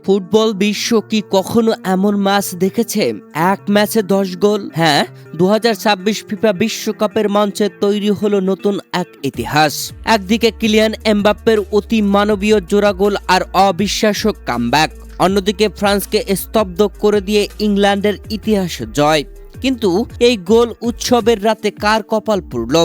Football বিশ্ব কি কখনো এমন ম্যাচ দেখেছে? এক ম্যাচে 10 গোল। হ্যাঁ, 2026 ফিফা বিশ্বকাপের মঞ্চে তৈরি হলো নতুন এক ইতিহাস। একদিকে কিলিয়ান এমবাপ্পের অতি মানবীয় জোড়া গোল আর অবিশ্বাস্য কামব্যাক, অন্যদিকে ফ্রান্সকে স্তব্ধ করে দিয়ে ইংল্যান্ডের ইতিহাস জয়। কিন্তু এই গোল উৎসবের রাতে কার কপাল পুড়ল,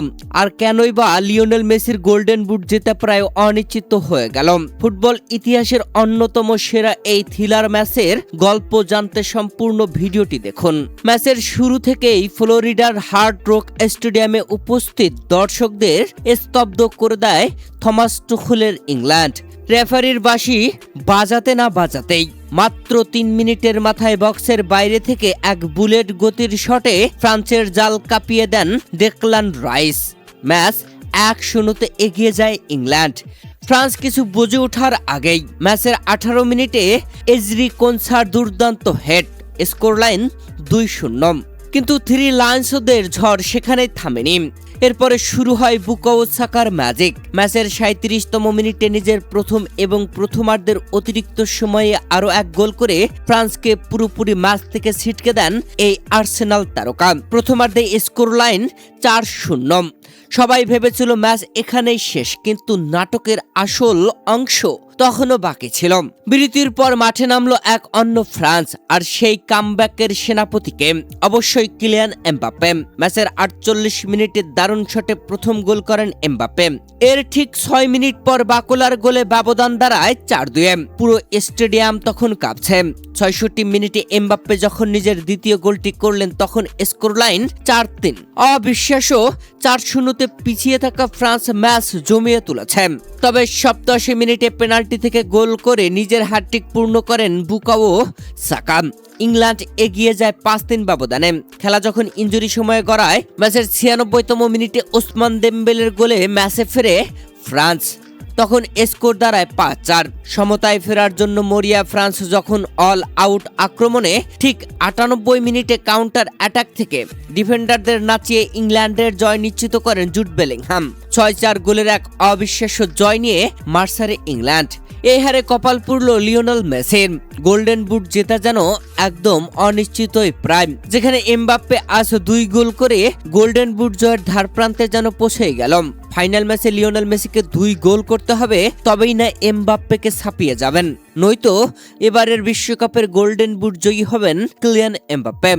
আর কেনই বা লিওনেল মেসির গোল্ডেন বুট জেতা প্রায় অনিশ্চিত হয়ে গেল? ফুটবল ইতিহাসের অন্যতম সেরা এই থ্রিলার ম্যাচের গল্প জানতে সম্পূর্ণ ভিডিওটি দেখুন। ম্যাচের শুরু থেকেই ফ্লোরিডার হার্ড রক স্টেডিয়ামে উপস্থিত দর্শকদের স্তব্ধ করে দেয় থমাস টুখেলের ইংল্যান্ড। রেফারির বাঁশি বাজাতে না বাজাতেই মাত্র 3 মিনিটের মাথায় বক্সের বাইরে থেকে এক বুলেট গতির শটে ফ্রান্সের জাল কাঁপিয়ে দেন ডেকলান রাইস। ম্যাচ 1-0 এগিয়ে যায় ইংল্যান্ড। ফ্রান্স কিছু বুঝে ওঠার আগেই ম্যাচের 18 মিনিটে এজরি কোনসার দুর্দান্ত হেড, স্কোরলাইন 2-0। কিন্তু থ্রি লায়ন্সদের ঝড় সেখানেই থামেনি। এরপরে শুরু হয় বুকাও সাকার ম্যাজিক। ম্যাচের 37তম মিনিটে নিজের প্রথম এবং প্রথমার্ধের অতিরিক্ত সময়ে আরও এক গোল করে ফ্রান্সকে পুরোপুরি ম্যাচ থেকে ছিটকে দেন এই আর্সেনাল তারকা। প্রথমার্ধে স্কোর লাইন 4-0। সবাই ভেবেছিল ম্যাচ এখানেই শেষ, কিন্তু নাটকের আসল অংশ তখনও বাকি ছিল। বিরতির পর মাঠে নামলো এক অন্য ফ্রান্স, আর সেই কামব্যাকের সেনাপতিকে অবশ্যই কিলিয়ান এমবাপ্পে। ম্যাচের 48 মিনিটে দারুণ শটে প্রথম গোল করেন এমবাপ্পে। এর ঠিক 6 মিনিট পর বাকুলার গোলে ব্যবধান দাঁড়ায় 4-2। পুরো স্টেডিয়াম তখন কাঁপছে। 66 মিনিটে এমবাপ্পে যখন নিজের দ্বিতীয় গোলটি করলেন তখন স্কোর লাইন 4-3। অবিশ্বাস্য 4-0 পিছিয়ে থাকা ফ্রান্স ম্যাচ জমিয়ে তুলেছে। তবে 87 মিনিটে পেনাল্টি থেকে গোল করে নিজের হ্যাটট্রিক পূর্ণ করেন বুকাও সাকা। ইংল্যান্ড এগিয়ে যায় 5-3 ব্যবধানে। খেলা যখন ইনজুরি সময়ে গড়ায়, ম্যাচের 96তম মিনিটে ওসমান দেমবেলের গোলে ম্যাচে ফেরে ফ্রান্স। তখন স্কোর দাঁড়ায় 5-4। সমতায় ফেরার জন্য মরিয়া ফ্রান্স যখন অল আউট আক্রমণে ঠিক 98 মিনিটে কাউন্টার অ্যাটাক থেকে ডিফেন্ডারদের নাচিয়ে ইংল্যান্ডের জয় নিশ্চিত করেন জুড বেলিংহাম। 6-4 গোলের এক অবিশ্বাস্য জয় নিয়ে মার্সারে ইংল্যান্ড। এই হারে কপাল পুড়ল লিওনেল মেসির। গোল্ডেন বুট জেতা যেন একদম অনিশ্চিতই প্রায়, যেখানে এমবাপ্পে আজ 2 গোল করে গোল্ডেন বুট জয়ের ধার প্রান্তে যেন পৌঁছে গেল। ফাইনাল ম্যাচে লিওনেল মেসিকে 2 গোল করতে হবে, তবেই না এমবাপ্পেকে ছাপিয়ে যাবেন, নয়তো এবারের বিশ্বকাপের গোল্ডেন বুট জয়ী হবেন কিলিয়ান এমবাপ্পে।